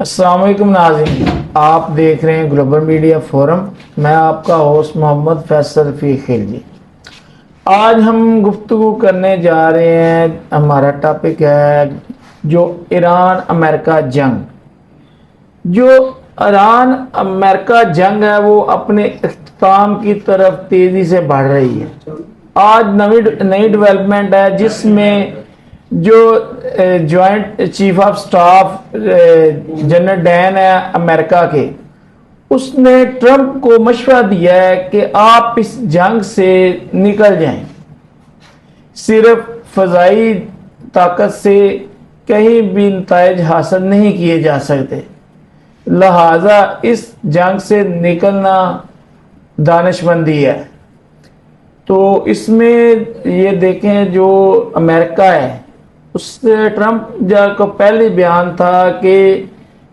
السلام علیکم ناظرین، آپ دیکھ رہے ہیں گلوبل میڈیا فورم۔ میں آپ کا ہوسٹ محمد فیصل رفیق خلجی۔ آج ہم گفتگو کرنے جا رہے ہیں، ہمارا ٹاپک ہے جو ایران امریکہ جنگ۔ جو ایران امریکہ جنگ ہے وہ اپنے اختتام کی طرف تیزی سے بڑھ رہی ہے۔ آج نئی ڈیولپمنٹ ہے جس میں جو joint chief of staff general Dan ہے امریکہ کے، اس نے ٹرمپ کو مشورہ دیا ہے کہ آپ اس جنگ سے نکل جائیں۔ صرف فضائی طاقت سے کہیں بھی نتائج حاصل نہیں کیے جا سکتے، لہذا اس جنگ سے نکلنا دانشمندی ہے۔ تو اس میں یہ دیکھیں جو امریکہ ہے، اس سے ٹرمپ کا پہلے بیان تھا کہ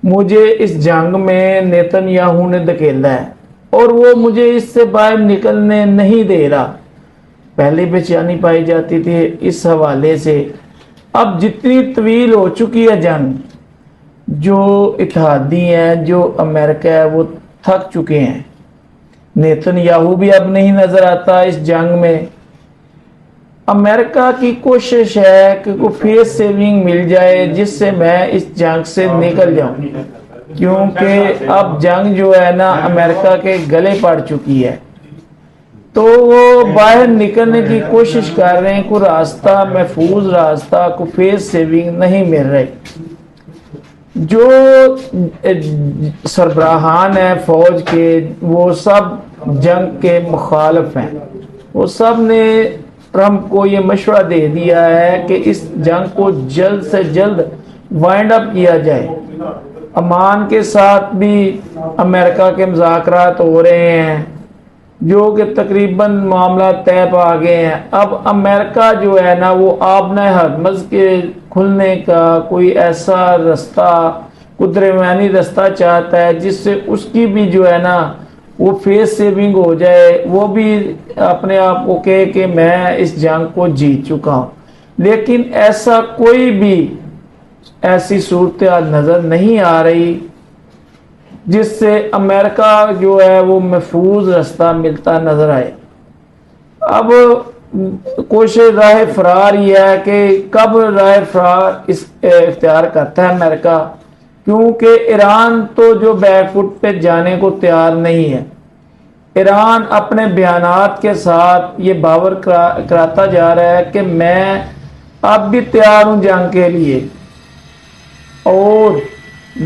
مجھے اس جنگ میں نیتن یاہو نے دھکیلا ہے اور وہ مجھے اس سے باہر نکلنے نہیں دے رہا۔ پہلے بے چینی پائی جاتی تھی اس حوالے سے۔ اب جتنی طویل ہو چکی ہے جنگ، جو اتحادی ہیں، جو امریکہ ہے، وہ تھک چکے ہیں۔ نیتن یاہو بھی اب نہیں نظر آتا اس جنگ میں۔ امریکہ کی کوشش ہے کہ کوئی فیس سیونگ مل جائے جس سے میں اس جنگ سے نکل جاؤں، کیونکہ اب جنگ جو ہے نا امریکہ کے گلے پڑ چکی ہے۔ تو وہ باہر نکلنے کی کوشش کر رہے ہیں، کوئی راستہ، محفوظ راستہ، کوئی فیس سیونگ نہیں مل رہی۔ جو سربراہان ہیں فوج کے، وہ سب جنگ کے مخالف ہیں۔ وہ سب نے ٹرمپ کو یہ مشورہ دے دیا ہے کہ اس جنگ کو جلد سے جلد وائنڈ اپ کیا جائے۔ امان کے ساتھ بھی امریکہ کے مذاکرات ہو رہے ہیں، جو کہ تقریباً معاملات طے پا گئے ہیں۔ اب امریکہ جو ہے نا وہ آبنہ ہرمز کے کھلنے کا کوئی ایسا رستہ، کوئی درمیانی رستہ چاہتا ہے جس سے اس کی بھی جو ہے نا وہ فیس سیونگ ہو جائے، وہ بھی اپنے آپ کو کہے کہ میں اس جنگ کو جیت چکا ہوں۔ لیکن ایسا کوئی بھی ایسی صورتحال نظر نہیں آ رہی جس سے امریکہ جو ہے وہ محفوظ رستہ ملتا نظر آئے۔ اب کوشش راہ فرار یہ ہے کہ کب راہ فرار اختیار کرتا ہے امریکہ، کیونکہ ایران تو جو بیک فٹ پہ جانے کو تیار نہیں ہے۔ ایران اپنے بیانات کے ساتھ یہ باور کراتا جا رہا ہے کہ میں اب بھی تیار ہوں جنگ کے لیے، اور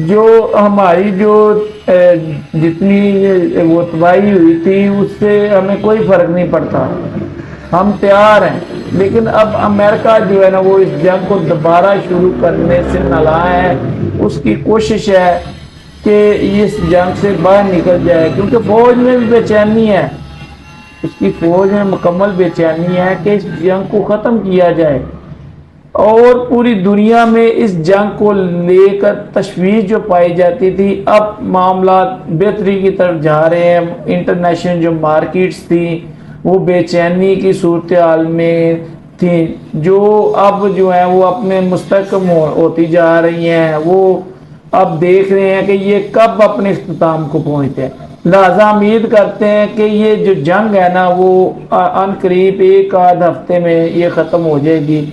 جو ہماری جو جتنی وہ تباہی ہوئی تھی اس سے ہمیں کوئی فرق نہیں پڑتا، ہم تیار ہیں۔ لیکن اب امریکہ جو ہے نا وہ اس جنگ کو دوبارہ شروع کرنے سے نالاں ہے۔ اس کی کوشش ہے کہ اس جنگ سے باہر نکل جائے، کیونکہ فوج میں بھی بے چینی ہے، اس کی فوج میں مکمل بے چینی ہے کہ اس جنگ کو ختم کیا جائے۔ اور پوری دنیا میں اس جنگ کو لے کر تشویش جو پائی جاتی تھی، اب معاملات بہتری کی طرف جا رہے ہیں۔ انٹرنیشنل جو مارکیٹس تھی وہ بے چینی کی صورتحال میں تھی، جو اب جو ہے وہ اپنے مستحکم ہوتی جا رہی ہیں۔ وہ اب دیکھ رہے ہیں کہ یہ کب اپنے اختتام کو پہنچتے ہیں، لہذا امید کرتے ہیں کہ یہ جو جنگ ہے نا وہ ان قریب ایک آدھ ہفتے میں یہ ختم ہو جائے گی۔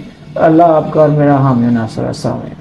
اللہ آپ کا اور میرا حامی ناصر۔ السلام علیکم۔